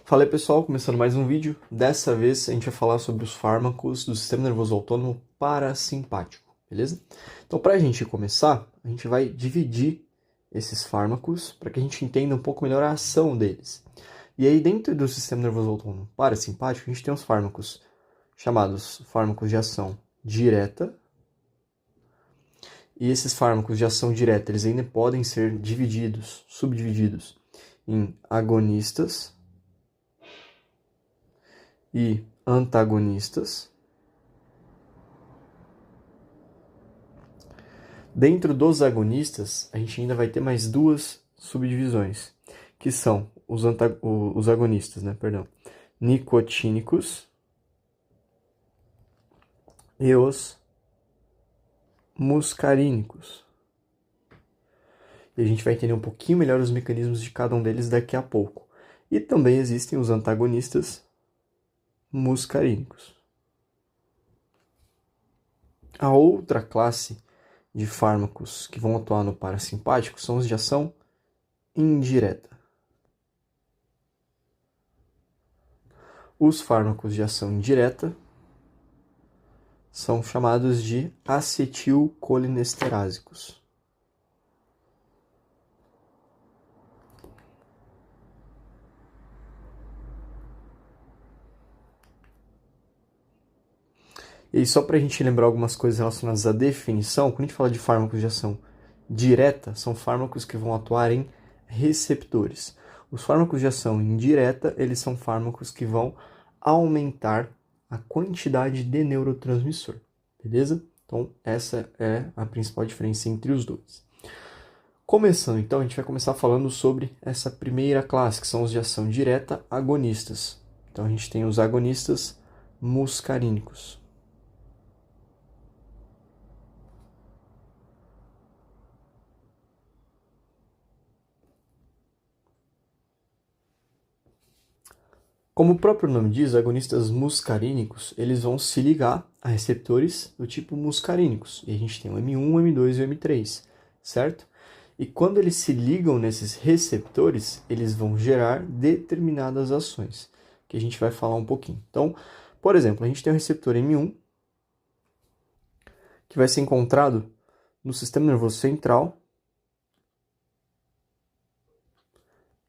Fala aí pessoal, começando mais um vídeo. Dessa vez a gente vai falar sobre os fármacos do sistema nervoso autônomo parasimpático, beleza? Então para a gente começar, a gente vai dividir esses fármacos para que a gente entenda um pouco melhor a ação deles. E aí dentro do sistema nervoso autônomo parasimpático, a gente tem os fármacos chamados fármacos de ação direta. E esses fármacos de ação direta, eles ainda podem ser divididos, subdivididos em agonistas e antagonistas. Dentro dos agonistas, a gente ainda vai ter mais duas subdivisões, que são os agonistas, nicotínicos e os muscarínicos. E a gente vai entender um pouquinho melhor os mecanismos de cada um deles daqui a pouco. E também existem os antagonistas muscarínicos. A outra classe de fármacos que vão atuar no parasimpático são os de ação indireta. Os fármacos de ação indireta são chamados de acetilcolinesterásicos. E aí, só para a gente lembrar algumas coisas relacionadas à definição, quando a gente fala de fármacos de ação direta, são fármacos que vão atuar em receptores. Os fármacos de ação indireta, eles são fármacos que vão aumentar a quantidade de neurotransmissor, beleza? Então, essa é a principal diferença entre os dois. Começando, então, a gente vai começar falando sobre essa primeira classe, que são os de ação direta agonistas. Então, a gente tem os agonistas muscarínicos. Como o próprio nome diz, agonistas muscarínicos, eles vão se ligar a receptores do tipo muscarínicos. E a gente tem o M1, o M2 e o M3, certo? E quando eles se ligam nesses receptores, eles vão gerar determinadas ações, que a gente vai falar um pouquinho. Então, por exemplo, a gente tem o receptor M1, que vai ser encontrado no sistema nervoso central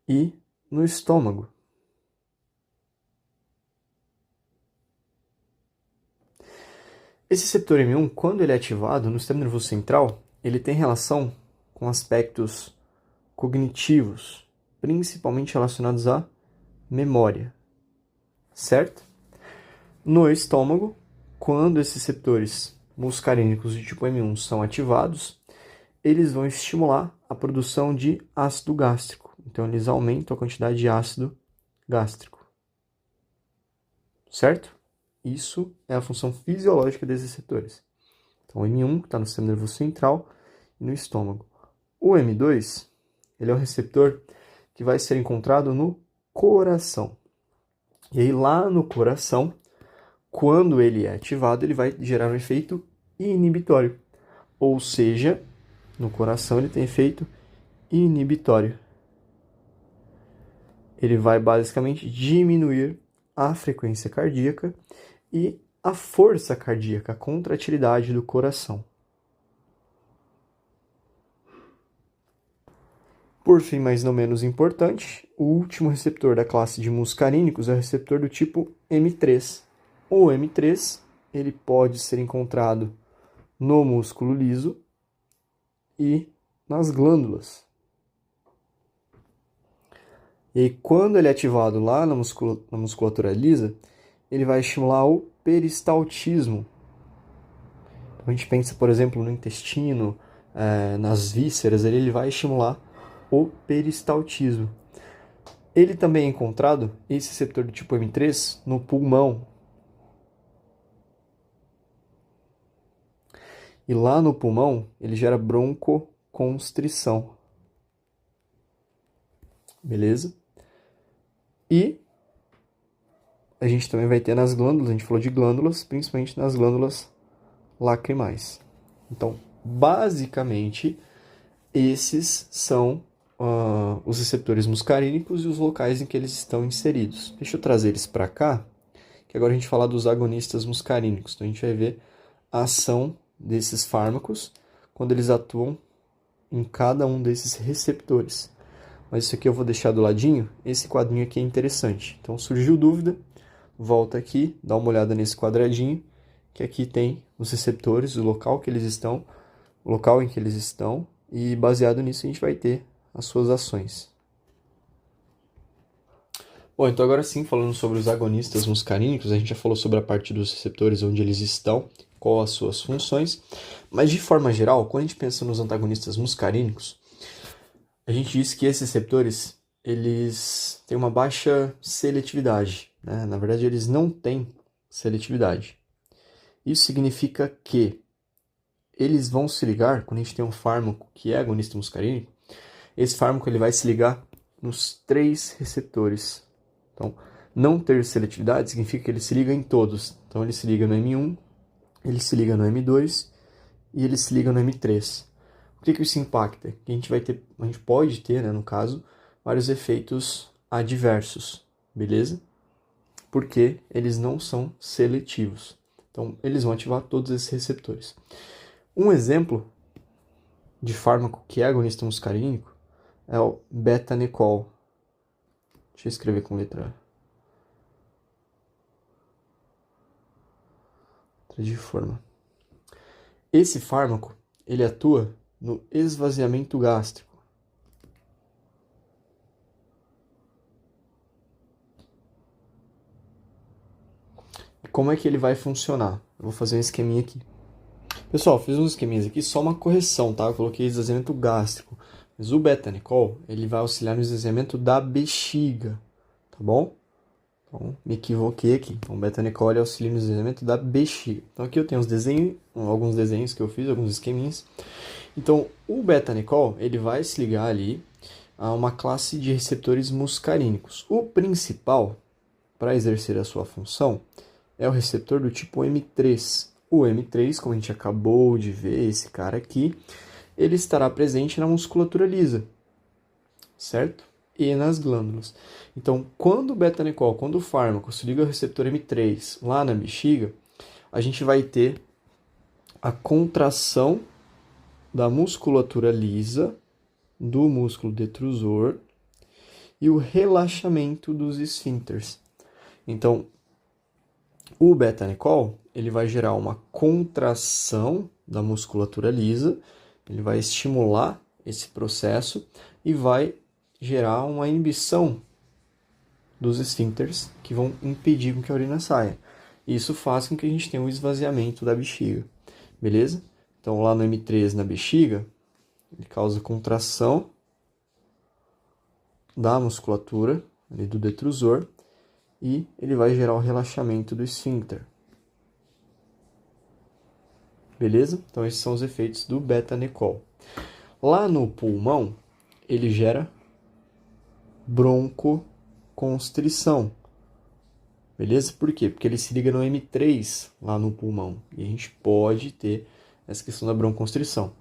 e no estômago. Esse receptor M1, quando ele é ativado no sistema nervoso central, ele tem relação com aspectos cognitivos, principalmente relacionados à memória, certo? No estômago, quando esses receptores muscarínicos de tipo M1 são ativados, eles vão estimular a produção de ácido gástrico. Então, eles aumentam a quantidade de ácido gástrico, certo? Isso é a função fisiológica desses receptores. Então, o M1 está no sistema nervoso central e no estômago. O M2, ele é um receptor que vai ser encontrado no coração. E aí, lá no coração, quando ele é ativado, ele vai gerar um efeito inibitório. Ou seja, no coração ele tem efeito inibitório. Ele vai basicamente diminuir a frequência cardíaca e a força cardíaca, a contratilidade do coração. Por fim, mas não menos importante, o último receptor da classe de muscarínicos é o receptor do tipo M3. O M3 ele pode ser encontrado no músculo liso e nas glândulas. E aí, quando ele é ativado lá na musculatura lisa, ele vai estimular o peristaltismo. Então, a gente pensa, por exemplo, no intestino, nas vísceras, ele vai estimular o peristaltismo. Ele também é encontrado, esse receptor do tipo M3, no pulmão. E lá no pulmão, ele gera broncoconstrição. Beleza? E a gente também vai ter nas glândulas, a gente falou de glândulas, principalmente nas glândulas lacrimais. Então, basicamente, esses são os receptores muscarínicos e os locais em que eles estão inseridos. Deixa eu trazer eles para cá, que agora a gente fala dos agonistas muscarínicos. Então a gente vai ver a ação desses fármacos quando eles atuam em cada um desses receptores. Mas isso aqui eu vou deixar do ladinho, esse quadrinho aqui é interessante. Então surgiu dúvida, volta aqui, dá uma olhada nesse quadradinho, que aqui tem os receptores, o local que eles estão, o local em que eles estão, e baseado nisso a gente vai ter as suas ações. Bom, então agora sim, falando sobre os agonistas muscarínicos, a gente já falou sobre a parte dos receptores, onde eles estão, qual as suas funções, mas de forma geral, quando a gente pensa nos antagonistas muscarínicos, a gente diz que esses receptores, eles têm uma baixa seletividade, né? Na verdade, eles não têm seletividade. Isso significa que eles vão se ligar, quando a gente tem um fármaco que é agonista muscarínico, esse fármaco ele vai se ligar nos 3 receptores. Então, não ter seletividade significa que ele se liga em todos. Então, ele se liga no M1, ele se liga no M2 e ele se liga no M3. O que isso impacta? Que a gente pode ter, né, no caso, vários efeitos adversos, beleza? Porque eles não são seletivos. Então, eles vão ativar todos esses receptores. Um exemplo de fármaco que é agonista muscarínico é o betanecol. Deixa eu escrever com letra de forma. Esse fármaco, ele atua no esvaziamento gástrico. E como é que ele vai funcionar? Eu vou fazer um esqueminha aqui. Pessoal, fiz uns esqueminhas aqui, só uma correção, tá? Eu coloquei esvaziamento gástrico. Mas o betanecol, ele vai auxiliar no esvaziamento da bexiga, tá bom? Então, me equivoquei aqui. Então, o betanecol auxilia no esvaziamento da bexiga. Então, aqui eu tenho alguns desenhos que eu fiz, alguns esqueminhas. Então, o betanecol, ele vai se ligar ali a uma classe de receptores muscarínicos. O principal, para exercer a sua função, é o receptor do tipo M3. O M3, como a gente acabou de ver, esse cara aqui, ele estará presente na musculatura lisa, certo? E nas glândulas. Então, quando o fármaco se liga ao receptor M3 lá na bexiga, a gente vai ter a contração da musculatura lisa, do músculo detrusor e o relaxamento dos esfíncteres. Então, o betanecol, ele vai gerar uma contração da musculatura lisa, ele vai estimular esse processo e vai gerar uma inibição dos esfíncteres que vão impedir que a urina saia. Isso faz com que a gente tenha um esvaziamento da bexiga, beleza? Então, lá no M3, na bexiga, ele causa contração da musculatura ali do detrusor e ele vai gerar o relaxamento do esfíncter. Beleza? Então, esses são os efeitos do betanecol. Lá no pulmão, ele gera broncoconstrição. Beleza? Por quê? Porque ele se liga no M3 lá no pulmão. E a gente pode ter essa questão da broncoconstrição.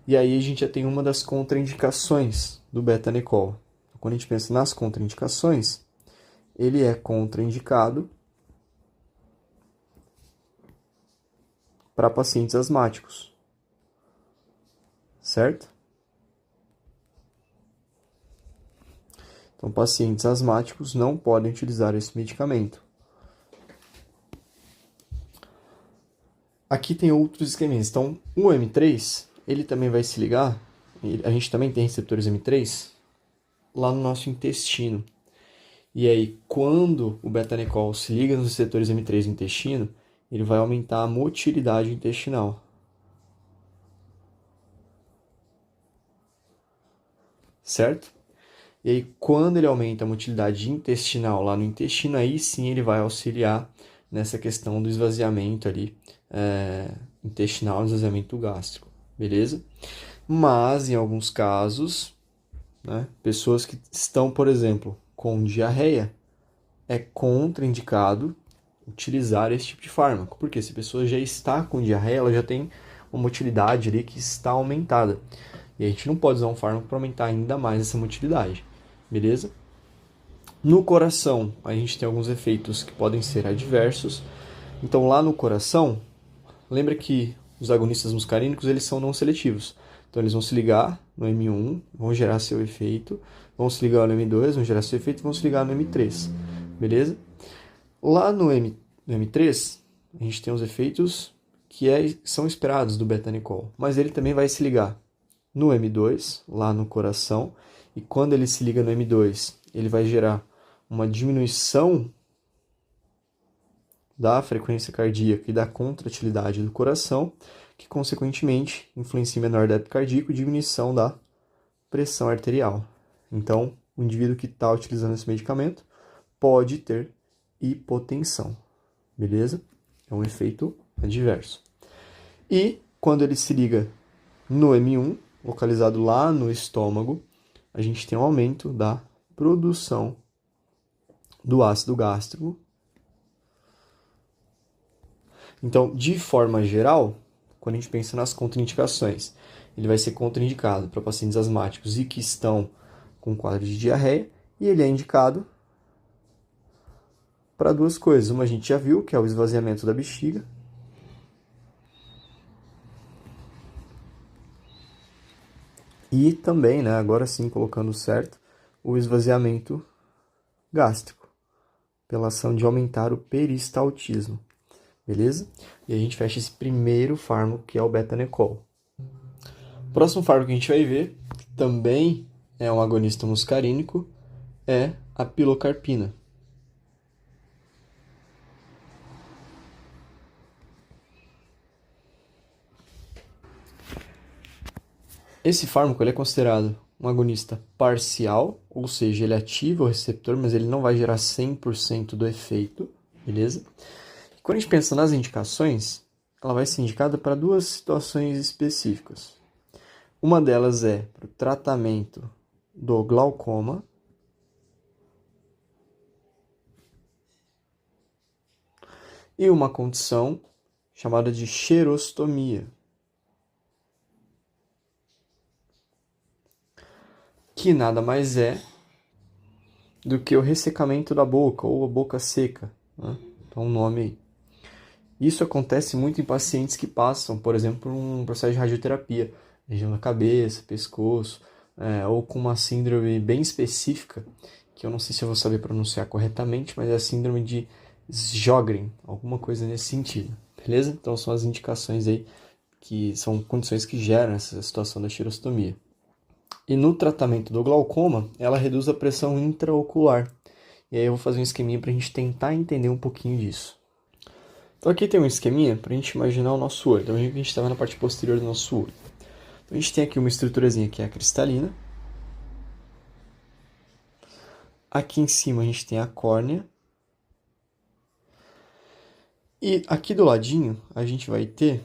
E aí a gente já tem uma das contraindicações do betanecol. Quando a gente pensa nas contraindicações, ele é contraindicado para pacientes asmáticos. Certo? Então, pacientes asmáticos não podem utilizar esse medicamento. Aqui tem outros esqueminhas. Então, o M3, ele também vai se ligar, a gente também tem receptores M3, lá no nosso intestino. E aí, quando o betanecol se liga nos receptores M3 no intestino, ele vai aumentar a motilidade intestinal. Certo? E aí, quando ele aumenta a motilidade intestinal lá no intestino, aí sim ele vai auxiliar nessa questão do esvaziamento ali, intestinal, esvaziamento gástrico, beleza? Mas, em alguns casos, né, pessoas que estão, por exemplo, com diarreia, é contraindicado utilizar esse tipo de fármaco, porque se a pessoa já está com diarreia, ela já tem uma motilidade ali que está aumentada. E a gente não pode usar um fármaco para aumentar ainda mais essa motilidade, beleza? No coração, a gente tem alguns efeitos que podem ser adversos. Então, lá no coração, lembra que os agonistas muscarínicos, eles são não seletivos. Então, eles vão se ligar no M1, vão gerar seu efeito, vão se ligar no M2, vão gerar seu efeito e vão se ligar no M3, beleza? Lá no M3, a gente tem os efeitos que são esperados do betanicol, mas ele também vai se ligar no M2, lá no coração, e quando ele se liga no M2, ele vai gerar uma diminuição da frequência cardíaca e da contratilidade do coração, que consequentemente influencia em menor débito cardíaco e diminuição da pressão arterial. Então, o indivíduo que está utilizando esse medicamento pode ter hipotensão, beleza? É um efeito adverso. E quando ele se liga no M1, localizado lá no estômago, a gente tem um aumento da produção do ácido gástrico. Então, de forma geral, quando a gente pensa nas contraindicações, ele vai ser contraindicado para pacientes asmáticos e que estão com quadro de diarreia, e ele é indicado para duas coisas. Uma a gente já viu, que é o esvaziamento da bexiga. E também, né, agora sim, colocando certo, o esvaziamento gástrico, pela ação de aumentar o peristaltismo, beleza? E a gente fecha esse primeiro fármaco, que é o betanicol. O próximo fármaco que a gente vai ver, que também é um agonista muscarínico, é a pilocarpina. Esse fármaco ele é considerado um agonista parcial, ou seja, ele ativa o receptor, mas ele não vai gerar 100% do efeito, beleza? E quando a gente pensa nas indicações, ela vai ser indicada para duas situações específicas. Uma delas é para o tratamento do glaucoma, e uma condição chamada de xerostomia, que nada mais é do que o ressecamento da boca, ou a boca seca, né? Então, o nome aí. Isso acontece muito em pacientes que passam, por exemplo, por um processo de radioterapia, região da cabeça, pescoço, ou com uma síndrome bem específica, que eu não sei se eu vou saber pronunciar corretamente, mas é a síndrome de Sjögren, alguma coisa nesse sentido, beleza? Então, são as indicações aí, que são condições que geram essa situação da xerostomia. E no tratamento do glaucoma, ela reduz a pressão intraocular. E aí eu vou fazer um esqueminha para a gente tentar entender um pouquinho disso. Então aqui tem um esqueminha para a gente imaginar o nosso olho. Então a gente está vendo a parte posterior do nosso olho. Então a gente tem aqui uma estruturazinha que é a cristalina. Aqui em cima a gente tem a córnea. E aqui do ladinho a gente vai ter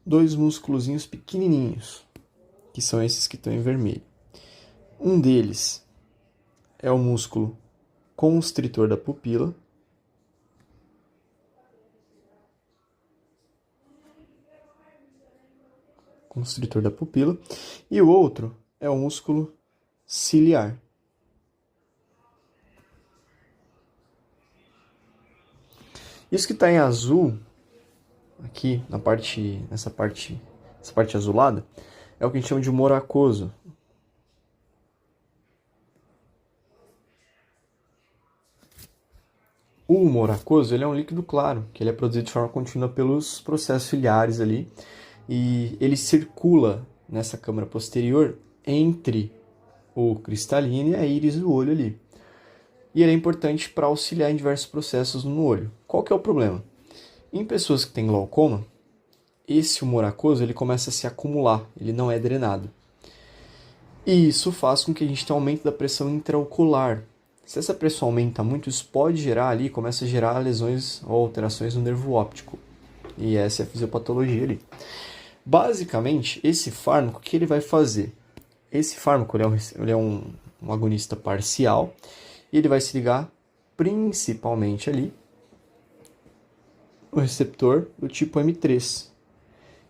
dois músculozinhos pequenininhos, que são esses que estão em vermelho. Um deles é o músculo constritor da pupila. Constritor da pupila. E o outro é o músculo ciliar. Isso que está em azul, aqui nessa parte azulada, é o que a gente chama de humor aquoso. O humor aquoso ele é um líquido claro, que ele é produzido de forma contínua pelos processos ciliares ali, e ele circula nessa câmara posterior entre o cristalino e a íris do olho ali. E ele é importante para auxiliar em diversos processos no olho. Qual que é o problema? Em pessoas que têm glaucoma, esse humor aquoso ele começa a se acumular, ele não é drenado. E isso faz com que a gente tenha um aumento da pressão intraocular. Se essa pressão aumenta muito, isso pode gerar ali, começa a gerar lesões ou alterações no nervo óptico. E essa é a fisiopatologia ali. Basicamente, esse fármaco, o que ele vai fazer? Esse fármaco ele é um agonista parcial e ele vai se ligar principalmente ali no receptor do tipo M3.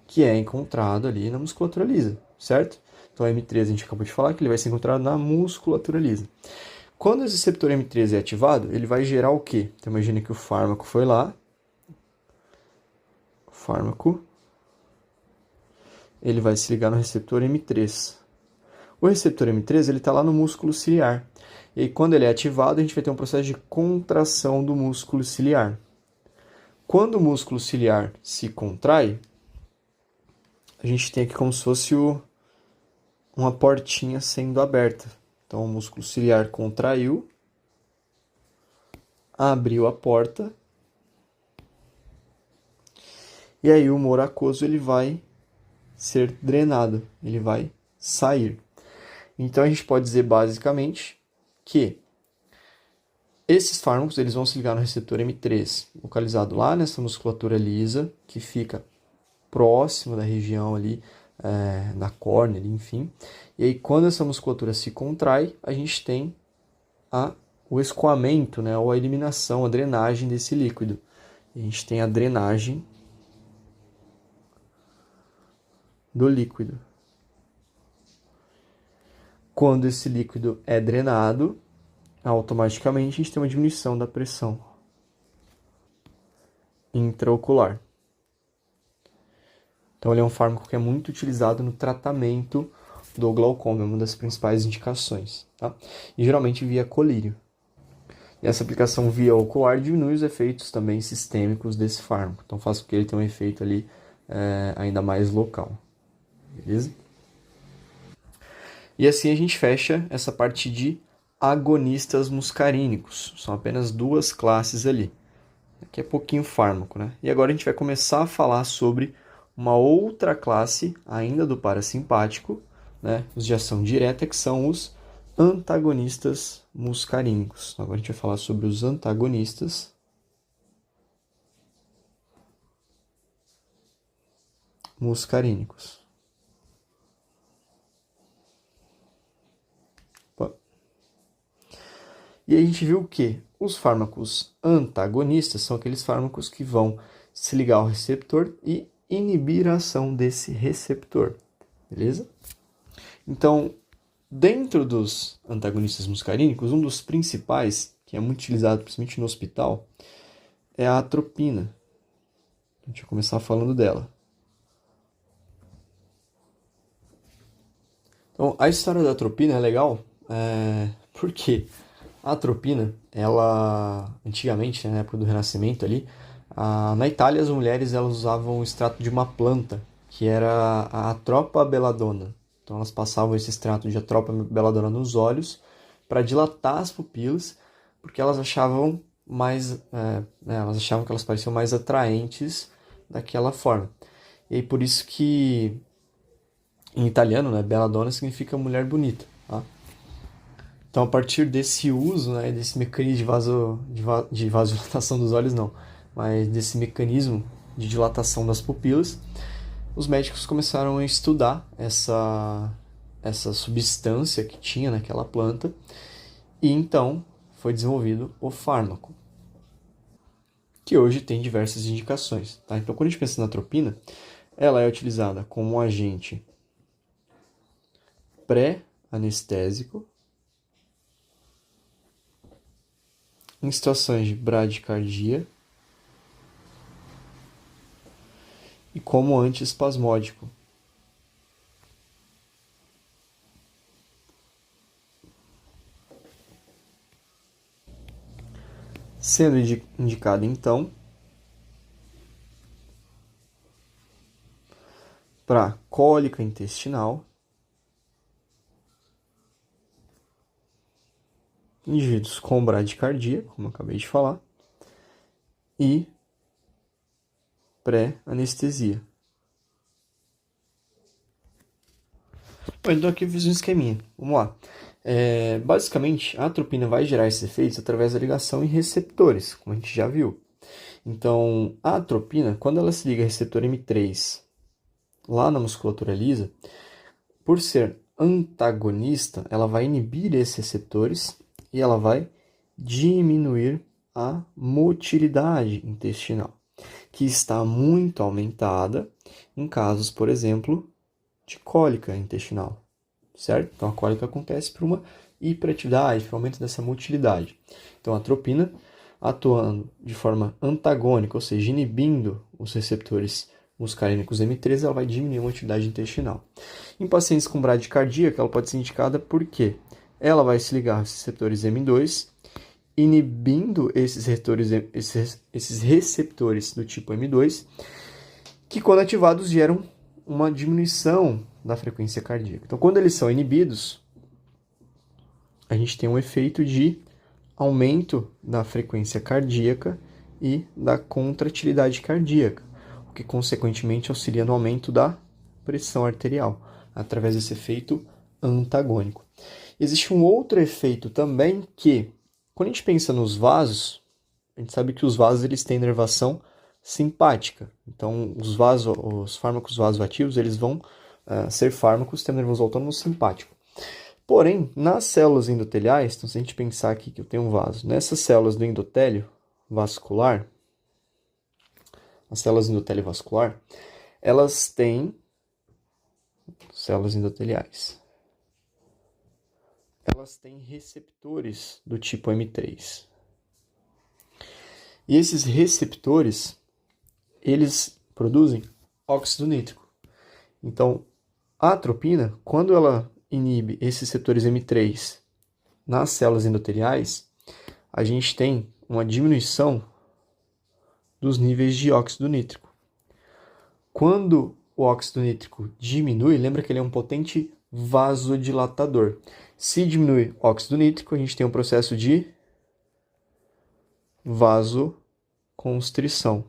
que é encontrado ali na musculatura lisa, certo? Então, o M13 a gente acabou de falar que ele vai ser encontrado na musculatura lisa. Quando esse receptor M13 é ativado, ele vai gerar o quê? Então, imagine que o fármaco foi lá, o fármaco, ele vai se ligar no receptor M3. O receptor M3 ele está lá no músculo ciliar. E aí, quando ele é ativado, a gente vai ter um processo de contração do músculo ciliar. Quando o músculo ciliar se contrai, a gente tem aqui como se fosse uma portinha sendo aberta. Então, o músculo ciliar contraiu, abriu a porta, e aí o humor aquoso ele vai ser drenado, ele vai sair. Então, a gente pode dizer basicamente que esses fármacos eles vão se ligar no receptor M3, localizado lá nessa musculatura lisa, que fica próximo da região ali, da córnea, enfim. E aí, quando essa musculatura se contrai, a gente tem o escoamento, né, ou a eliminação, a drenagem desse líquido. A gente tem a drenagem do líquido. Quando esse líquido é drenado, automaticamente a gente tem uma diminuição da pressão intraocular. Então, ele é um fármaco que é muito utilizado no tratamento do glaucoma, é uma das principais indicações, tá? E geralmente via colírio. E essa aplicação via ocular diminui os efeitos também sistêmicos desse fármaco. Então, faz com que ele tenha um efeito ali ainda mais local. Beleza? E assim a gente fecha essa parte de agonistas muscarínicos. São apenas duas classes ali. Aqui é pouquinho fármaco, né? E agora a gente vai começar a falar sobre uma outra classe, ainda do parasimpático, né? Os de ação direta, que são os antagonistas muscarínicos. Agora a gente vai falar sobre os antagonistas muscarínicos. E aí a gente viu que os fármacos antagonistas são aqueles fármacos que vão se ligar ao receptor e inibir a ação desse receptor, beleza? Então, dentro dos antagonistas muscarínicos, um dos principais, que é muito utilizado principalmente no hospital, é a atropina. A gente vai começar falando dela. Então, a história da atropina é legal, porque a atropina, ela, antigamente, na época do Renascimento ali, na Itália as mulheres elas usavam o extrato de uma planta, que era a Atropa belladonna. Então elas passavam esse extrato de Atropa belladonna nos olhos para dilatar as pupilas, porque elas achavam elas achavam que elas pareciam mais atraentes daquela forma. E aí, por isso que em italiano, né, belladonna significa mulher bonita, tá? Então, a partir desse uso, né, desse mecanismo de vasodilatação dos olhos, não, mas desse mecanismo de dilatação das pupilas, os médicos começaram a estudar essa substância que tinha naquela planta e então foi desenvolvido o fármaco, que hoje tem diversas indicações, tá? Então, quando a gente pensa na atropina, ela é utilizada como um agente pré-anestésico em situações de bradicardia e como antiespasmódico. Sendo indicado, então, para cólica intestinal, indivíduos com bradicardia, como eu acabei de falar, e pré-anestesia. Bom, então aqui eu fiz um esqueminha. Vamos lá. Basicamente, a atropina vai gerar esses efeitos através da ligação em receptores, como a gente já viu. Então, a atropina, quando ela se liga ao receptor M3 lá na musculatura lisa, por ser antagonista, ela vai inibir esses receptores e ela vai diminuir a motilidade intestinal. que está muito aumentada em casos, por exemplo, de cólica intestinal, certo? Então, a cólica acontece por uma hiperatividade, por aumento dessa motilidade. Então, a atropina, atuando de forma antagônica, ou seja, inibindo os receptores muscarínicos M3, ela vai diminuir a motilidade intestinal. Em pacientes com bradicardia, ela pode ser indicada porque ela vai se ligar aos receptores M2, inibindo esses receptores do tipo M2, que quando ativados geram uma diminuição da frequência cardíaca. Então, quando eles são inibidos, a gente tem um efeito de aumento da frequência cardíaca e da contratilidade cardíaca, o que consequentemente auxilia no aumento da pressão arterial, através desse efeito antagônico. Existe um outro efeito também que, quando a gente pensa nos vasos, a gente sabe que os vasos eles têm inervação simpática. Então, os fármacos vasoativos eles vão ser fármacos tendo nervoso autônomo simpático. Porém, nas células endoteliais, então se a gente pensar aqui que eu tenho um vaso, nessas células do endotélio vascular, as células endotélio vascular, elas têm células endoteliais. Elas têm receptores do tipo M3. E esses receptores, eles produzem óxido nítrico. Então, a atropina, quando ela inibe esses receptores M3 nas células endoteliais, a gente tem uma diminuição dos níveis de óxido nítrico. Quando o óxido nítrico diminui, lembra que ele é um potente vasodilatador. Se diminui o óxido nítrico, a gente tem um processo de vasoconstrição.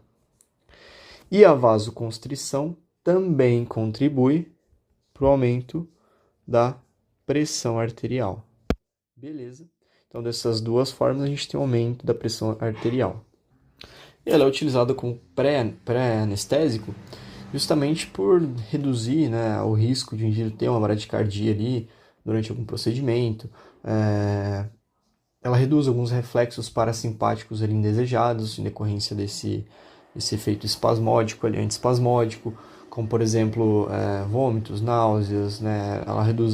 E a vasoconstrição também contribui para o aumento da pressão arterial. Beleza? Então, dessas duas formas, a gente tem um aumento da pressão arterial. E ela é utilizada como pré-anestésico justamente por reduzir, né, o risco de o indivíduo ter uma bradicardia ali durante algum procedimento. Ela reduz alguns reflexos parasimpáticos ali indesejados em decorrência desse efeito espasmódico ali, antiespasmódico, como por exemplo vômitos, náuseas, né? Ela reduz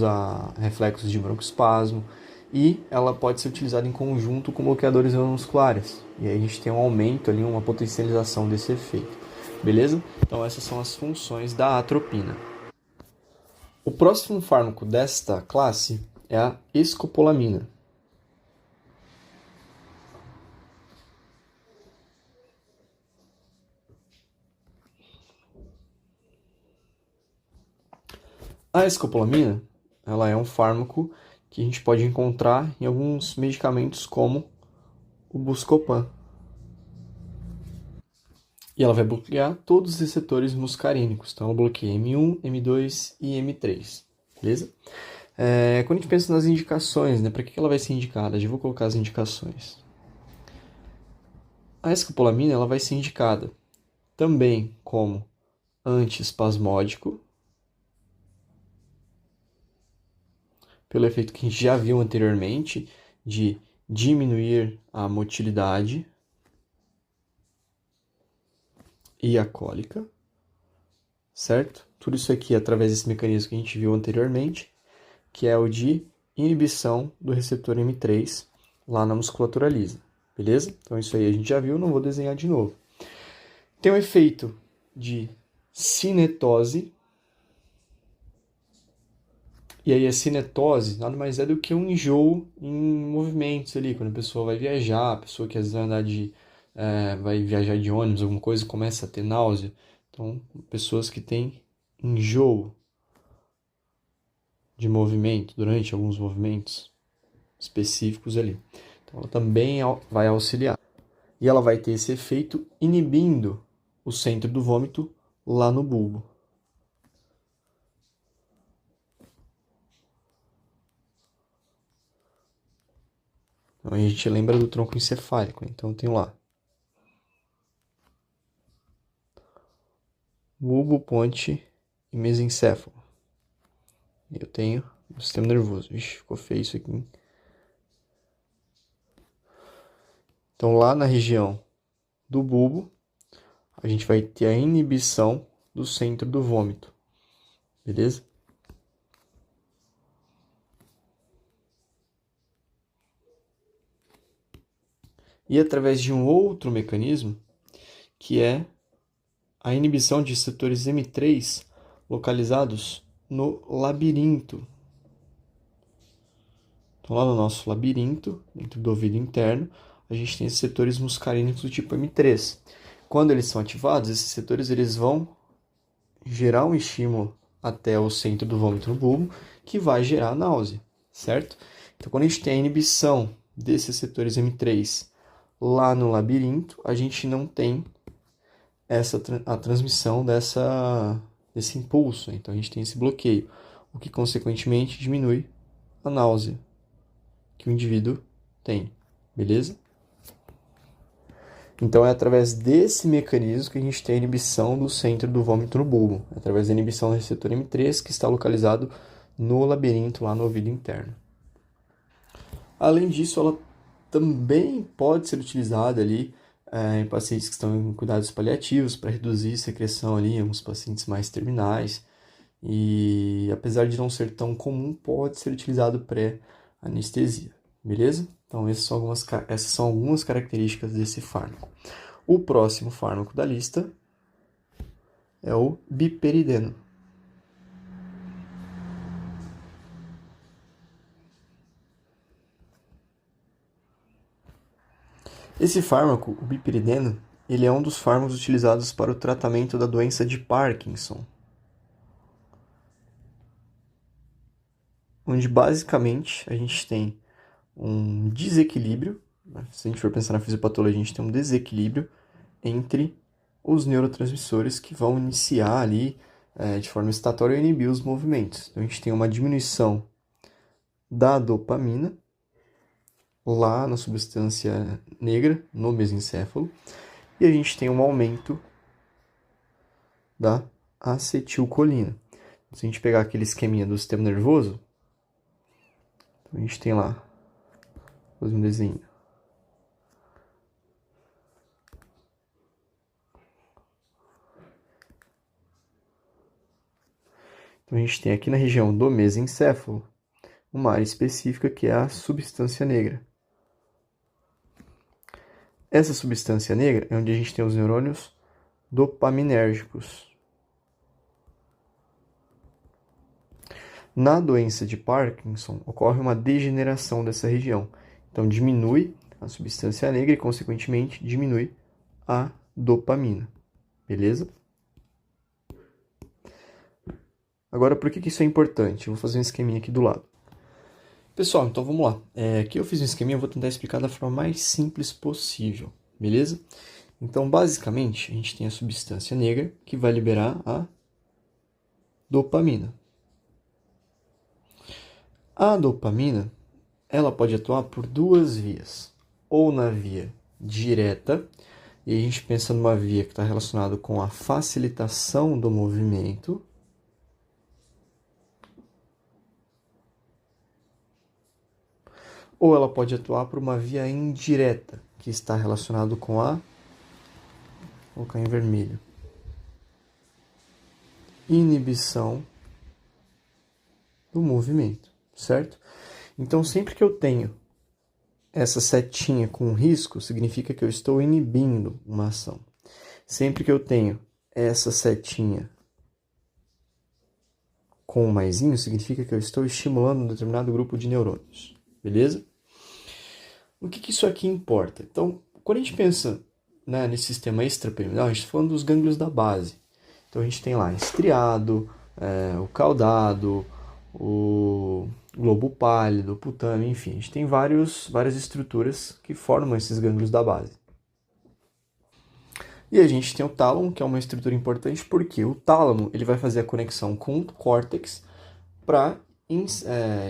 reflexos de broncoespasmo e ela pode ser utilizada em conjunto com bloqueadores neuromusculares. E aí a gente tem um aumento ali, uma potencialização desse efeito. Beleza? Então essas são as funções da atropina. O próximo fármaco desta classe é a escopolamina. A escopolamina, ela é um fármaco que a gente pode encontrar em alguns medicamentos como o Buscopan. E ela vai bloquear todos os receptores muscarínicos. Então, ela bloqueia M1, M2 e M3. Beleza? Quando a gente pensa nas indicações, né, para que ela vai ser indicada? Já vou colocar as indicações. A escopolamina ela vai ser indicada também como antiespasmódico, pelo efeito que a gente já viu anteriormente de diminuir a motilidade e a cólica, certo? Tudo isso aqui através desse mecanismo que a gente viu anteriormente, que é o de inibição do receptor M3 lá na musculatura lisa, beleza? Então isso aí a gente já viu, não vou desenhar de novo. Tem um efeito de cinetose. E aí a cinetose nada mais é do que um enjoo em movimentos ali, quando a pessoa vai viajar, a pessoa que às vezes vai viajar de ônibus, alguma coisa, começa a ter náusea. Então, pessoas que têm enjoo de movimento, durante alguns movimentos específicos ali. Então, ela também vai auxiliar. E ela vai ter esse efeito inibindo o centro do vômito lá no bulbo. Então, a gente lembra do tronco encefálico. Então, tem lá bulbo, ponte e mesencéfalo. Eu tenho o sistema nervoso. Ixi, ficou feio isso aqui, hein? Então, lá na região do bulbo, a gente vai ter a inibição do centro do vômito, beleza? E através de um outro mecanismo, que é a inibição de receptores M3 localizados no labirinto. Então, lá no nosso labirinto, dentro do ouvido interno, a gente tem esses receptores muscarínicos do tipo M3. Quando eles são ativados, esses receptores eles vão gerar um estímulo até o centro do vômito no bulbo, que vai gerar náusea, certo? Então, quando a gente tem a inibição desses receptores M3 lá no labirinto, a gente não tem a transmissão desse impulso. Então, a gente tem esse bloqueio, o que, consequentemente, diminui a náusea que o indivíduo tem, beleza? Então, é através desse mecanismo que a gente tem a inibição do centro do vômito no bulbo, através da inibição do receptor M3, que está localizado no labirinto, lá no ouvido interno. Além disso, ela também pode ser utilizada ali em pacientes que estão em cuidados paliativos para reduzir secreção ali em alguns pacientes mais terminais. E apesar de não ser tão comum, pode ser utilizado pré-anestesia, beleza? Então essas são algumas características desse fármaco. O próximo fármaco da lista é o biperideno. Esse fármaco, o biperideno, ele é um dos fármacos utilizados para o tratamento da doença de Parkinson, onde basicamente a gente tem um desequilíbrio, se a gente for pensar na fisiopatologia, a gente tem um desequilíbrio entre os neurotransmissores que vão iniciar ali de forma estatória e inibir os movimentos. Então a gente tem uma diminuição da dopamina lá na substância negra, no mesencéfalo, e a gente tem um aumento da acetilcolina. Se a gente pegar aquele esqueminha do sistema nervoso, a gente tem lá, vou fazer um desenho. Então a gente tem aqui na região do mesencéfalo uma área específica que é a substância negra. Essa substância negra é onde a gente tem os neurônios dopaminérgicos. Na doença de Parkinson, ocorre uma degeneração dessa região. Então, diminui a substância negra e, consequentemente, diminui a dopamina. Beleza? Agora, por que isso é importante? Eu vou fazer um esqueminha aqui do lado. Pessoal, então vamos lá. Aqui eu fiz um esqueminha, eu vou tentar explicar da forma mais simples possível. Beleza? Então, basicamente, a gente tem a substância negra que vai liberar a dopamina. A dopamina, ela pode atuar por duas vias. Ou na via direta, e a gente pensa numa via que está relacionada com a facilitação do movimento. Ou ela pode atuar por uma via indireta, que está relacionado com a... Vou colocar em vermelho. Inibição do movimento, certo? Então, sempre que eu tenho essa setinha com risco, significa que eu estou inibindo uma ação. Sempre que eu tenho essa setinha com um maisinho, significa que eu estou estimulando um determinado grupo de neurônios. Beleza? O que isso aqui importa? Então, quando a gente pensa nesse sistema extrapiramidal, a gente está falando dos gânglios da base. Então, a gente tem lá estriado, o caudado, o globo pálido, o putame, enfim. A gente tem várias estruturas que formam esses gânglios da base. E a gente tem o tálamo, que é uma estrutura importante, porque o tálamo ele vai fazer a conexão com o córtex para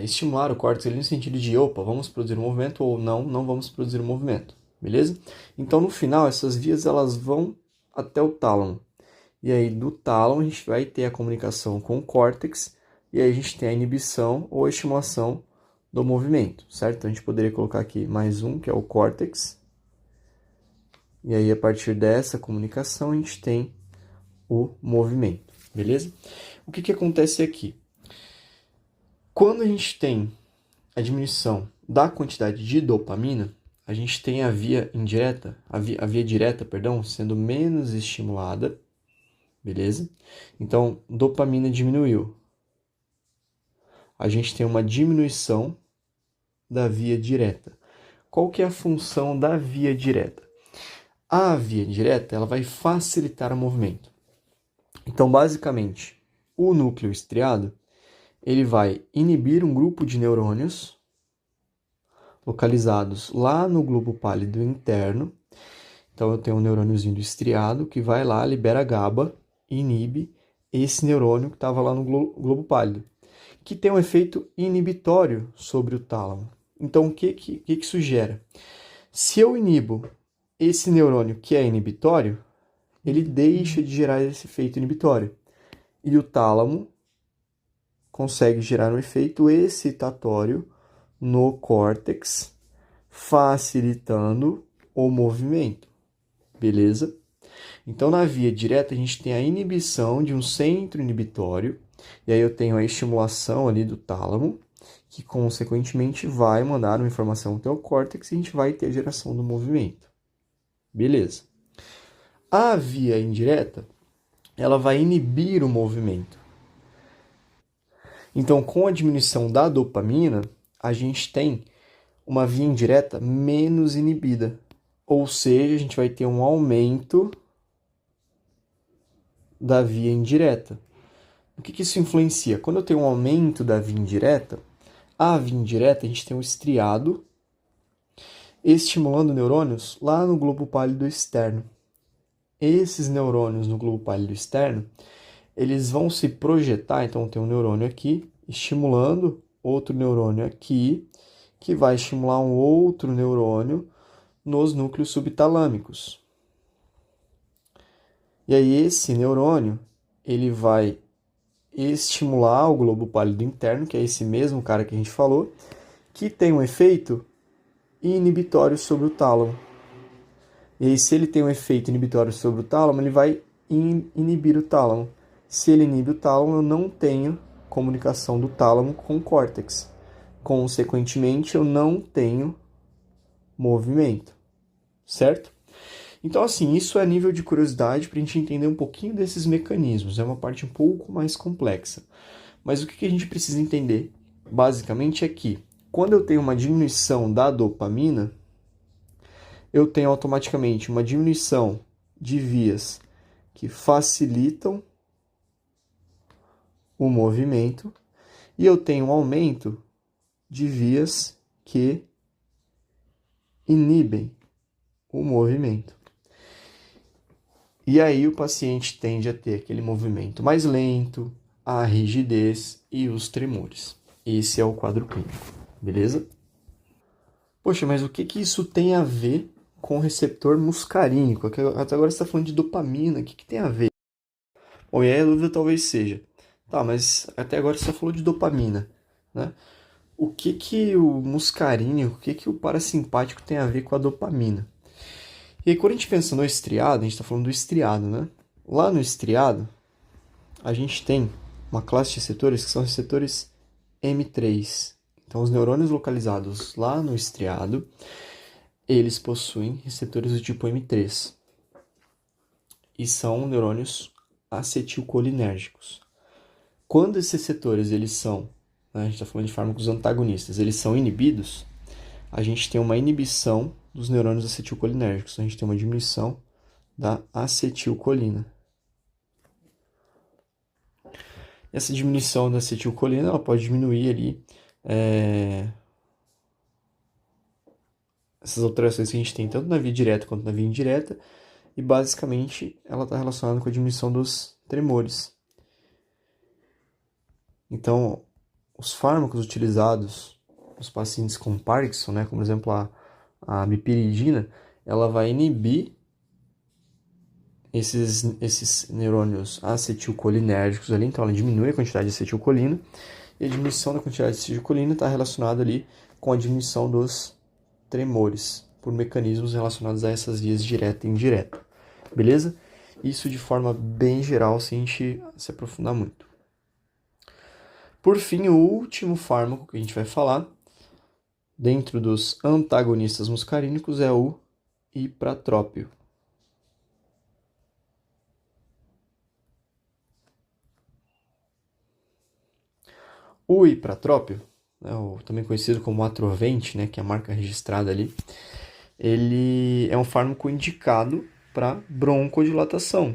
estimular o córtex ali no sentido de, opa, vamos produzir um movimento ou não vamos produzir um movimento, beleza? Então, no final, essas vias elas vão até o tálamo. E aí, do tálamo, a gente vai ter a comunicação com o córtex, e aí a gente tem a inibição ou a estimulação do movimento, certo? Então, a gente poderia colocar aqui mais um, que é o córtex, E aí, a partir dessa comunicação, a gente tem o movimento, beleza? O que acontece aqui? Quando a gente tem a diminuição da quantidade de dopamina, a gente tem a via indireta, a via direta, perdão, sendo menos estimulada, beleza? Então, dopamina diminuiu. A gente tem uma diminuição da via direta. Qual que é a função da via direta? A via direta, ela vai facilitar o movimento. Então, basicamente, o núcleo estriado, ele vai inibir um grupo de neurônios localizados lá no globo pálido interno. Então, eu tenho um neurôniozinho do estriado que vai lá, libera GABA e inibe esse neurônio que estava lá no globo pálido, que tem um efeito inibitório sobre o tálamo. Então, o que isso gera? Se eu inibo esse neurônio que é inibitório, ele deixa de gerar esse efeito inibitório. E o tálamo consegue gerar um efeito excitatório no córtex, facilitando o movimento. Beleza? Então, na via direta, a gente tem a inibição de um centro inibitório, e aí eu tenho a estimulação ali do tálamo, que consequentemente vai mandar uma informação até o córtex e a gente vai ter a geração do movimento. Beleza. A via indireta, ela vai inibir o movimento. Então, com a diminuição da dopamina, a gente tem uma via indireta menos inibida. Ou seja, a gente vai ter um aumento da via indireta. O que isso influencia? Quando eu tenho um aumento da via indireta, a via indireta a gente tem um estriado estimulando neurônios lá no globo pálido externo. Esses neurônios no globo pálido externo, eles vão se projetar, então tem um neurônio aqui estimulando outro neurônio aqui, que vai estimular um outro neurônio nos núcleos subtalâmicos. E aí esse neurônio, ele vai estimular o globo pálido interno, que é esse mesmo cara que a gente falou, que tem um efeito inibitório sobre o tálamo. E aí, se ele tem um efeito inibitório sobre o tálamo, ele vai inibir o tálamo. Se ele inibe o tálamo, eu não tenho comunicação do tálamo com o córtex. Consequentemente, eu não tenho movimento, certo? Então, assim, isso é nível de curiosidade para a gente entender um pouquinho desses mecanismos. É uma parte um pouco mais complexa. Mas o que a gente precisa entender, basicamente, é que quando eu tenho uma diminuição da dopamina, eu tenho automaticamente uma diminuição de vias que facilitam o movimento e eu tenho um aumento de vias que inibem o movimento. E aí o paciente tende a ter aquele movimento mais lento, a rigidez e os tremores. Esse é o quadro clínico, beleza? Poxa, mas o que isso tem a ver com o receptor muscarínico? Até agora você está falando de dopamina, o que tem a ver? Bom, e aí a dúvida talvez seja, tá, mas até agora você só falou de dopamina, né? O que o muscarínico, o que o parasimpático tem a ver com a dopamina? E aí, quando a gente pensa no estriado, a gente está falando do estriado, né? Lá no estriado, a gente tem uma classe de receptores que são receptores M3. Então, os neurônios localizados lá no estriado, eles possuem receptores do tipo M3. E são neurônios acetilcolinérgicos. Quando esses receptores, eles são, né, a gente está falando de fármacos antagonistas, eles são inibidos, a gente tem uma inibição dos neurônios acetilcolinérgicos. A gente tem uma diminuição da acetilcolina. Essa diminuição da acetilcolina, ela pode diminuir ali essas alterações que a gente tem tanto na via direta quanto na via indireta, e basicamente ela está relacionada com a diminuição dos tremores. Então, os fármacos utilizados nos pacientes com Parkinson, né, como por exemplo a mipiridina, ela vai inibir esses neurônios acetilcolinérgicos ali, então ela diminui a quantidade de acetilcolina, e a diminuição da quantidade de acetilcolina está relacionada ali com a diminuição dos tremores, por mecanismos relacionados a essas vias direta e indireta. Beleza? Isso de forma bem geral, sem a gente se aprofundar muito. Por fim, o último fármaco que a gente vai falar, dentro dos antagonistas muscarínicos, é o ipratrópio. O ipratrópio, né, também conhecido como Atrovent, né, que é a marca registrada ali, ele é um fármaco indicado para broncodilatação.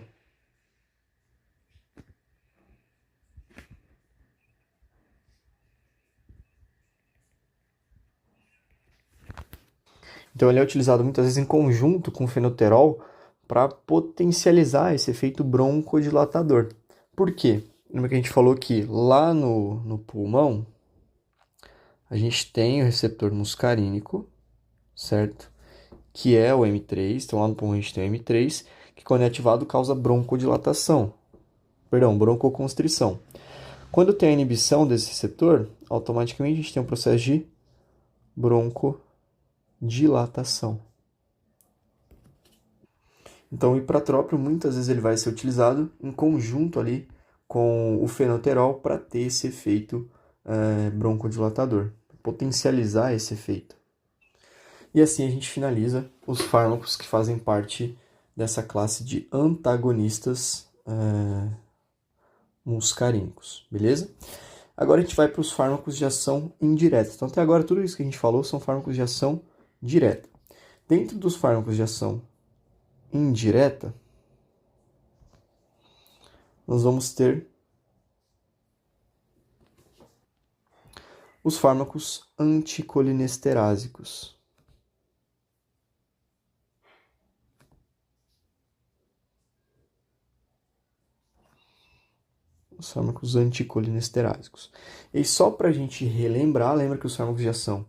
Então ele é utilizado muitas vezes em conjunto com o fenoterol para potencializar esse efeito broncodilatador. Por quê? Lembra que a gente falou que lá no pulmão a gente tem o receptor muscarínico, certo? Que é o M3, então lá no pulmão a gente tem o M3, que quando é ativado causa broncodilatação, broncoconstrição. Quando tem a inibição desse receptor, automaticamente a gente tem um processo de broncodilatação. Então o ipratrópio muitas vezes ele vai ser utilizado em conjunto ali com o fenoterol para ter esse efeito broncodilatador, potencializar esse efeito. E assim a gente finaliza os fármacos que fazem parte dessa classe de antagonistas muscarínicos, beleza? Agora a gente vai para os fármacos de ação indireta. Então até agora tudo isso que a gente falou são fármacos de ação direta. Dentro dos fármacos de ação indireta, nós vamos ter os fármacos anticolinesterásicos. Os fármacos anticolinesterásicos. E só para a gente relembrar, lembra que os fármacos de ação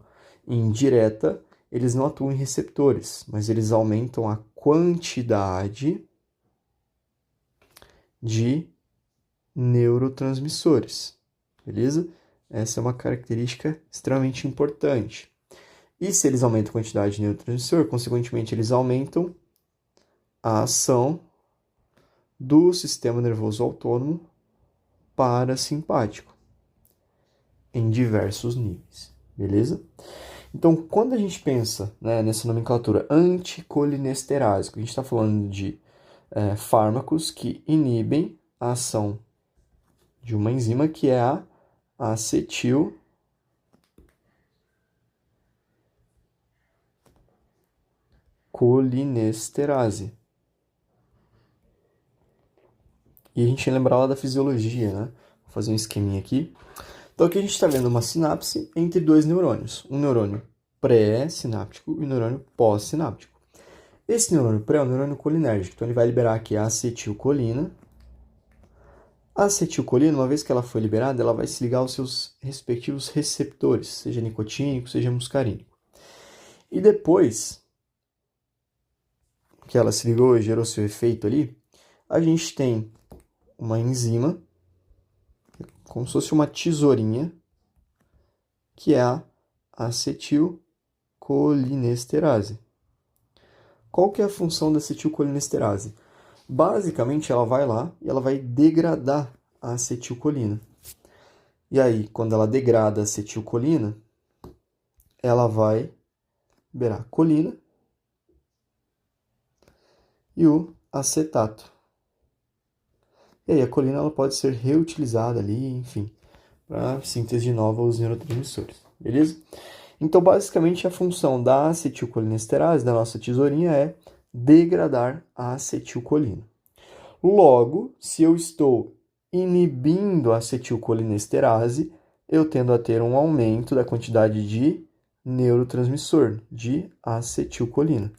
indireta, eles não atuam em receptores, mas eles aumentam a quantidade de neurotransmissores, beleza? Essa é uma característica extremamente importante. E se eles aumentam a quantidade de neurotransmissor, consequentemente eles aumentam a ação do sistema nervoso autônomo parasimpático em diversos níveis, beleza? Então, quando a gente pensa, né, nessa nomenclatura anticolinesterásico, a gente está falando de fármacos que inibem a ação de uma enzima que é a acetilcolinesterase. E a gente lembrar lá da fisiologia, né? Vou fazer um esqueminha aqui. Então aqui a gente está vendo uma sinapse entre dois neurônios. Um neurônio pré-sináptico e um neurônio pós-sináptico. Esse neurônio pré é o neurônio colinérgico. Então ele vai liberar aqui a acetilcolina. A acetilcolina, uma vez que ela foi liberada, ela vai se ligar aos seus respectivos receptores, seja nicotínico, seja muscarínico. E depois que ela se ligou e gerou seu efeito ali, a gente tem uma enzima, como se fosse uma tesourinha, que é a acetilcolinesterase. Qual que é a função da acetilcolinesterase? Basicamente, ela vai lá e ela vai degradar a acetilcolina. E aí, quando ela degrada a acetilcolina, ela vai liberar a colina e o acetato. E aí a colina ela pode ser reutilizada ali, enfim, para síntese de novos neurotransmissores, beleza? Então, basicamente, a função da acetilcolinesterase, da nossa tesourinha, é degradar a acetilcolina. Logo, se eu estou inibindo a acetilcolinesterase, eu tendo a ter um aumento da quantidade de neurotransmissor, de acetilcolina.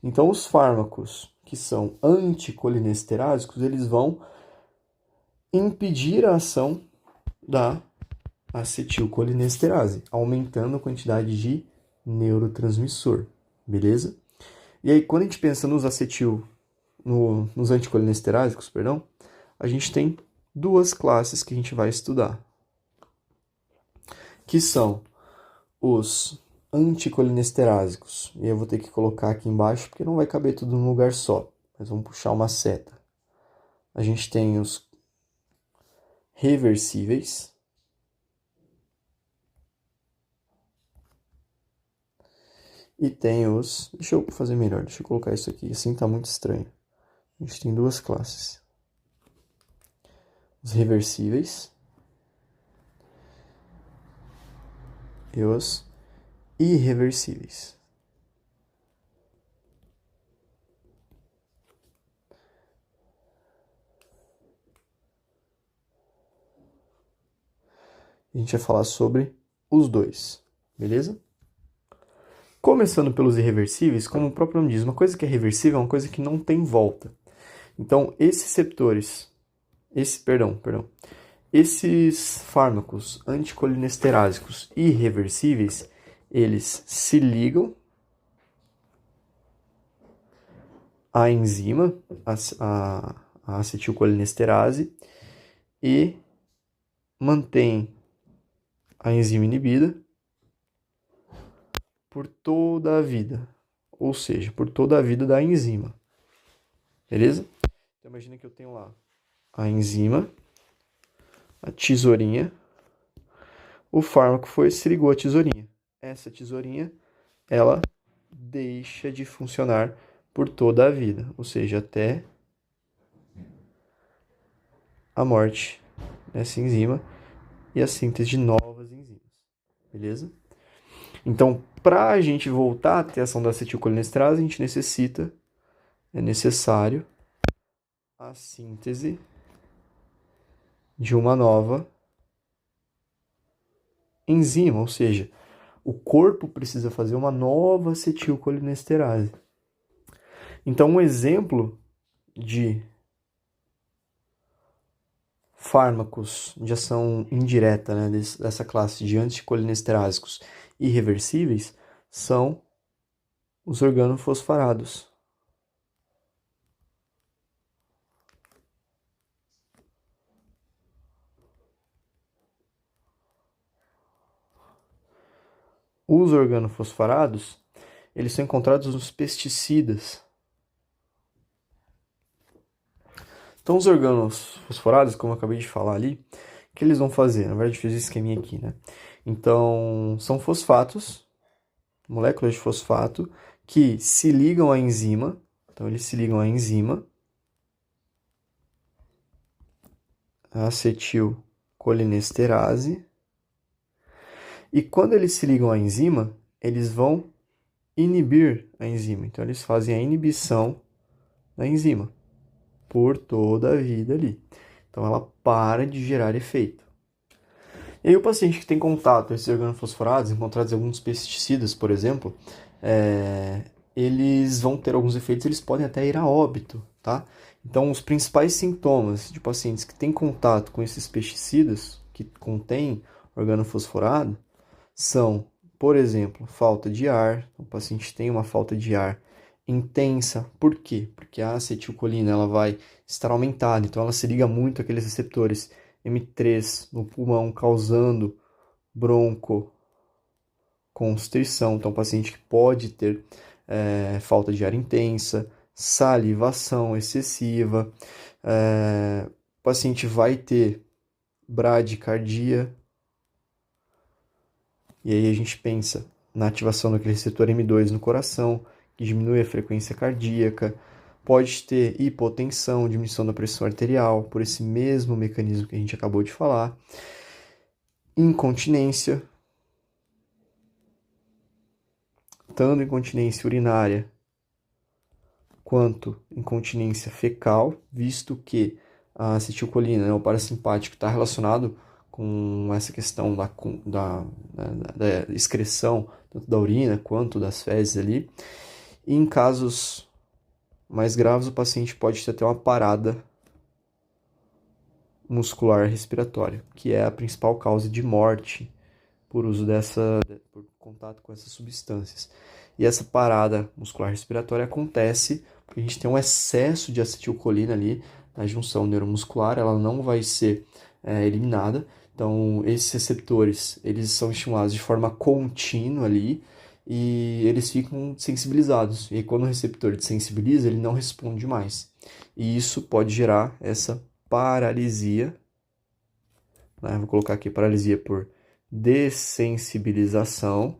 Então, os fármacos que são anticolinesterásicos, eles vão impedir a ação da acetilcolinesterase, aumentando a quantidade de neurotransmissor, beleza? E aí, quando a gente pensa nos nos anticolinesterásicos, perdão, a gente tem duas classes que a gente vai estudar, que são os anticolinesterásicos. E eu vou ter que colocar aqui embaixo porque não vai caber tudo num lugar só. Mas vamos puxar uma seta. A gente tem os reversíveis. E tem os... Deixa eu fazer melhor, deixa eu colocar isso aqui, assim tá muito estranho. A gente tem duas classes. Os reversíveis e os irreversíveis. A gente vai falar sobre os dois, beleza? Começando pelos irreversíveis, como o próprio nome diz, uma coisa que é reversível é uma coisa que não tem volta. Então, esses receptores, esses fármacos anticolinesterásicos irreversíveis, eles se ligam à enzima, a acetilcolinesterase, e mantêm a enzima inibida por toda a vida, ou seja, por toda a vida da enzima, beleza? Então imagina que eu tenho lá a enzima, a tesourinha, o fármaco se ligou à tesourinha. Essa tesourinha, ela deixa de funcionar por toda a vida, ou seja, até a morte dessa enzima e a síntese de novas enzimas, beleza? Então, para a gente voltar a ter a ação da acetilcolinesterase, a gente é necessário a síntese de uma nova enzima, ou seja, o corpo precisa fazer uma nova acetilcolinesterase. Então, um exemplo de fármacos de ação indireta, né, dessa classe de anticolinesterásicos irreversíveis são os organofosforados. Os organofosforados, eles são encontrados nos pesticidas. Então, os organofosforados, como eu acabei de falar ali, o que eles vão fazer? Na verdade, eu fiz esse esqueminha aqui, né? Então, são fosfatos, moléculas de fosfato, que se ligam à enzima. Então, eles se ligam à enzima, a acetilcolinesterase. E quando eles se ligam à enzima, eles vão inibir a enzima. Então, eles fazem a inibição da enzima por toda a vida ali. Então, ela para de gerar efeito. E aí, o paciente que tem contato com esses organofosforados, encontrados em alguns pesticidas, por exemplo, eles vão ter alguns efeitos, eles podem até ir a óbito, tá? Então, os principais sintomas de pacientes que têm contato com esses pesticidas, que contêm organofosforado, são, por exemplo, falta de ar. O paciente tem uma falta de ar intensa. Por quê? Porque a acetilcolina ela vai estar aumentada, então ela se liga muito àqueles receptores M3 no pulmão, causando broncoconstrição. Então, o paciente que pode ter falta de ar intensa, salivação excessiva, o paciente vai ter bradicardia. E aí a gente pensa na ativação daquele receptor M2 no coração, que diminui a frequência cardíaca, pode ter hipotensão, diminuição da pressão arterial, por esse mesmo mecanismo que a gente acabou de falar, incontinência, tanto incontinência urinária quanto incontinência fecal, visto que a acetilcolina, né, o parasimpático, está relacionado com essa questão da excreção, tanto da urina quanto das fezes ali. E em casos mais graves, o paciente pode ter até uma parada muscular respiratória, que é a principal causa de morte por uso por contato com essas substâncias. E essa parada muscular respiratória acontece porque a gente tem um excesso de acetilcolina ali na junção neuromuscular, ela não vai ser eliminada. Então, esses receptores, eles são estimulados de forma contínua ali, e eles ficam sensibilizados. E aí, quando o receptor desensibiliza, ele não responde mais. E isso pode gerar essa paralisia, né? Vou colocar aqui paralisia por dessensibilização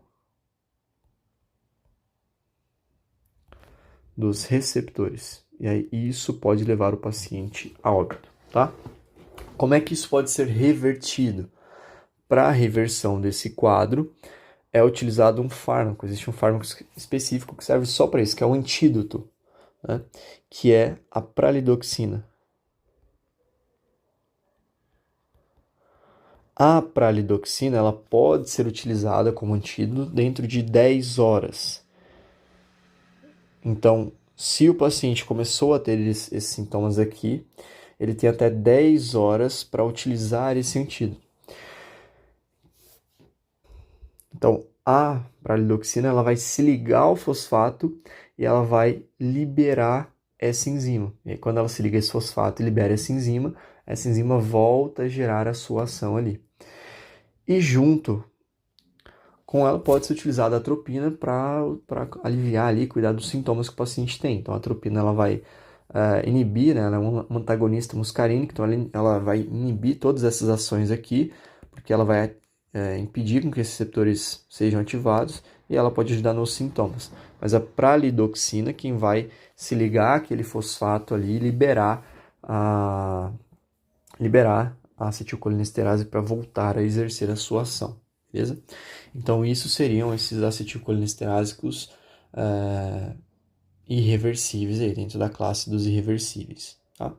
dos receptores. E aí isso pode levar o paciente a óbito, tá? Como é que isso pode ser revertido? Para a reversão desse quadro, é utilizado um fármaco. Existe um fármaco específico que serve só para isso, que é o antídoto, né? Que é a pralidoxina. A pralidoxina ela pode ser utilizada como antídoto dentro de 10 horas. Então, se o paciente começou a ter esses sintomas aqui, ele tem até 10 horas para utilizar esse antídoto. Então, a pralidoxina ela vai se ligar ao fosfato e ela vai liberar essa enzima. E aí, quando ela se liga a esse fosfato e libera essa enzima volta a gerar a sua ação ali. E junto com ela pode ser utilizada a atropina para aliviar ali, cuidar dos sintomas que o paciente tem. Então, a atropina ela vai inibir, né? Ela é um antagonista muscarínico, então ela vai inibir todas essas ações aqui, porque ela vai impedir com que esses receptores sejam ativados e ela pode ajudar nos sintomas. Mas a pralidoxina, quem vai se ligar àquele fosfato ali e liberar a acetilcolinesterase para voltar a exercer a sua ação, beleza? Então, isso seriam esses acetilcolinesterásicos irreversíveis aí, dentro da classe dos irreversíveis, tá?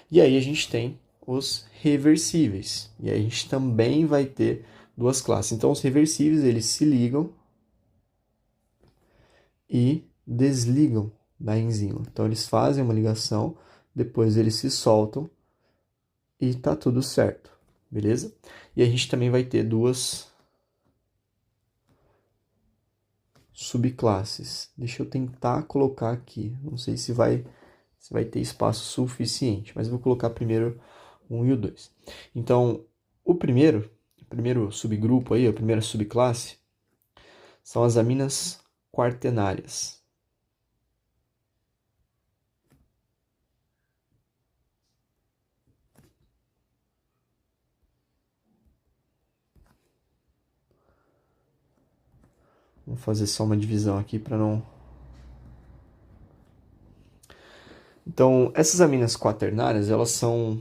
E aí a gente tem os reversíveis. E aí a gente também vai ter duas classes. Então, os reversíveis, eles se ligam e desligam da enzima. Então, eles fazem uma ligação, depois eles se soltam e tá tudo certo, beleza? E a gente também vai ter duas subclasses. Deixa eu tentar colocar aqui. Não sei se vai ter espaço suficiente, mas eu vou colocar primeiro o 1 e o 2. Então, o primeiro subgrupo aí, a primeira subclasse, são as aminas quaternárias. Vamos fazer só uma divisão aqui para não... Então, essas aminas quaternárias, elas são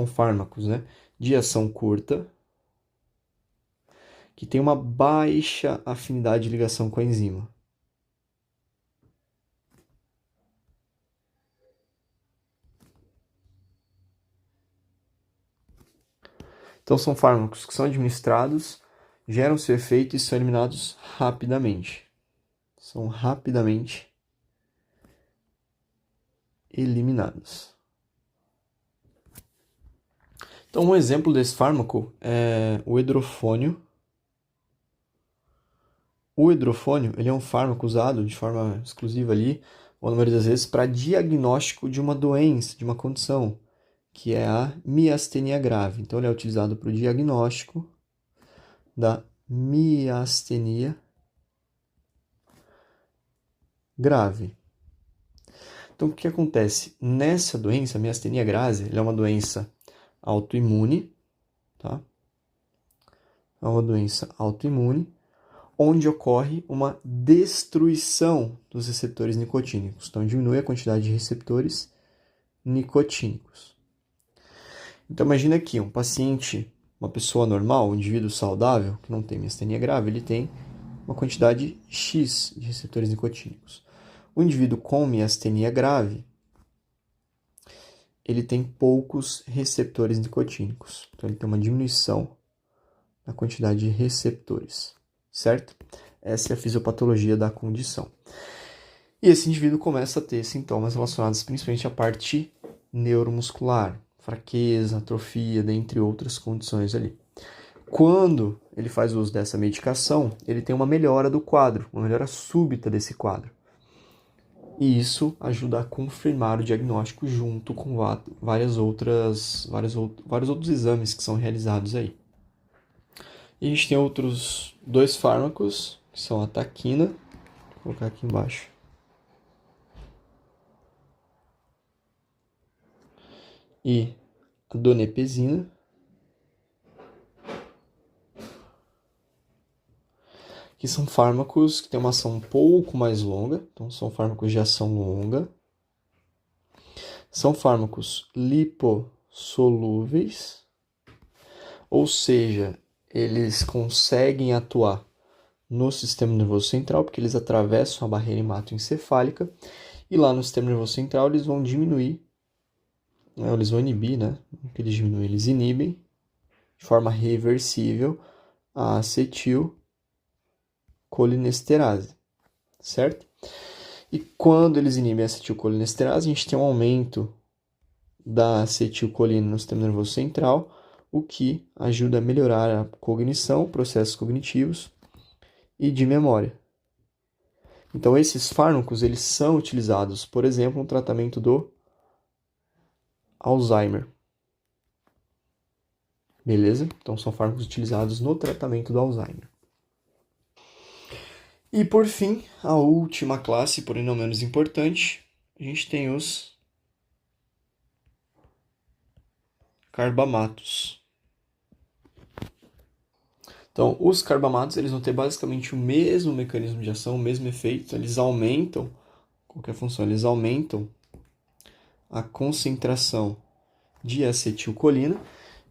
fármacos, né, de ação curta, que tem uma baixa afinidade de ligação com a enzima. Então, são fármacos que são administrados, geram seu efeito e são eliminados rapidamente. São rapidamente eliminados. Então, um exemplo desse fármaco é o hidrofônio. O hidrofônio ele é um fármaco usado de forma exclusiva ali, ou na maioria das vezes, para diagnóstico de uma doença, de uma condição, que é a miastenia grave. Então, ele é utilizado para o diagnóstico da miastenia grave. Então, o que acontece? Nessa doença, a miastenia grave, ela é uma doença autoimune, tá? É uma doença autoimune, onde ocorre uma destruição dos receptores nicotínicos. Então, diminui a quantidade de receptores nicotínicos. Então, imagina aqui, um paciente, uma pessoa normal, um indivíduo saudável, que não tem miastenia grave, ele tem uma quantidade X de receptores nicotínicos. O indivíduo com miastenia grave, ele tem poucos receptores nicotínicos. Então, ele tem uma diminuição na quantidade de receptores, certo? Essa é a fisiopatologia da condição. E esse indivíduo começa a ter sintomas relacionados principalmente à parte neuromuscular, fraqueza, atrofia, dentre outras condições ali. Quando ele faz uso dessa medicação, ele tem uma melhora do quadro, uma melhora súbita desse quadro. E isso ajuda a confirmar o diagnóstico junto com vários outros exames que são realizados aí. E a gente tem outros dois fármacos que são a taquina, vou colocar aqui embaixo, e a donepezina, que são fármacos que têm uma ação um pouco mais longa, então são fármacos de ação longa. São fármacos lipossolúveis, ou seja, eles conseguem atuar no sistema nervoso central, porque eles atravessam a barreira hematoencefálica, e lá no sistema nervoso central eles vão diminuir, eles vão inibir, né? Que eles diminuem, eles inibem de forma reversível a acetilcolinesterase, certo? E quando eles inibem a acetilcolinesterase, a gente tem um aumento da acetilcolina no sistema nervoso central, o que ajuda a melhorar a cognição, processos cognitivos e de memória. Então, esses fármacos eles são utilizados, por exemplo, no tratamento do Alzheimer. Beleza? Então, são fármacos utilizados no tratamento do Alzheimer. E, por fim, a última classe, porém não menos importante, a gente tem os carbamatos. Então, os carbamatos eles vão ter basicamente o mesmo mecanismo de ação, o mesmo efeito. Eles aumentam, qualquer função, eles aumentam a concentração de acetilcolina,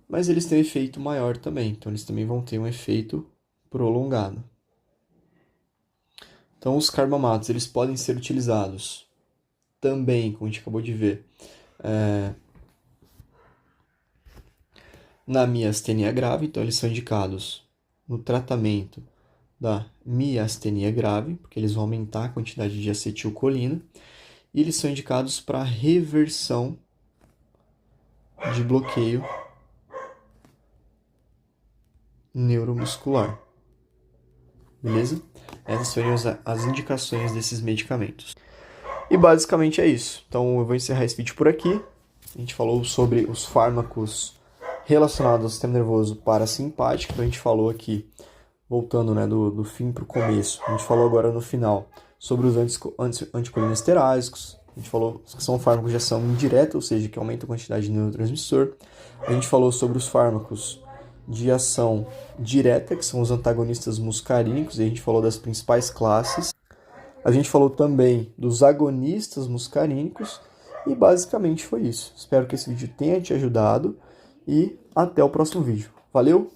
mas eles têm um efeito maior também. Então, eles também vão ter um efeito prolongado. Então, os carbamatos eles podem ser utilizados também, como a gente acabou de ver, na miastenia grave. Então, eles são indicados no tratamento da miastenia grave, porque eles vão aumentar a quantidade de acetilcolina, e eles são indicados para reversão de bloqueio neuromuscular. Beleza? Essas seriam as indicações desses medicamentos. E basicamente é isso. Então eu vou encerrar esse vídeo por aqui. A gente falou sobre os fármacos relacionados ao sistema nervoso parasimpático. Então a gente falou aqui, voltando, né, do fim para o começo. A gente falou agora no final sobre os anticolinestéricos. A gente falou que são fármacos de ação indireta, ou seja, que aumentam a quantidade de neurotransmissor. A gente falou sobre os fármacos de ação direta, que são os antagonistas muscarínicos, e a gente falou das principais classes. A gente falou também dos agonistas muscarínicos, e basicamente foi isso. Espero que esse vídeo tenha te ajudado, e até o próximo vídeo. Valeu!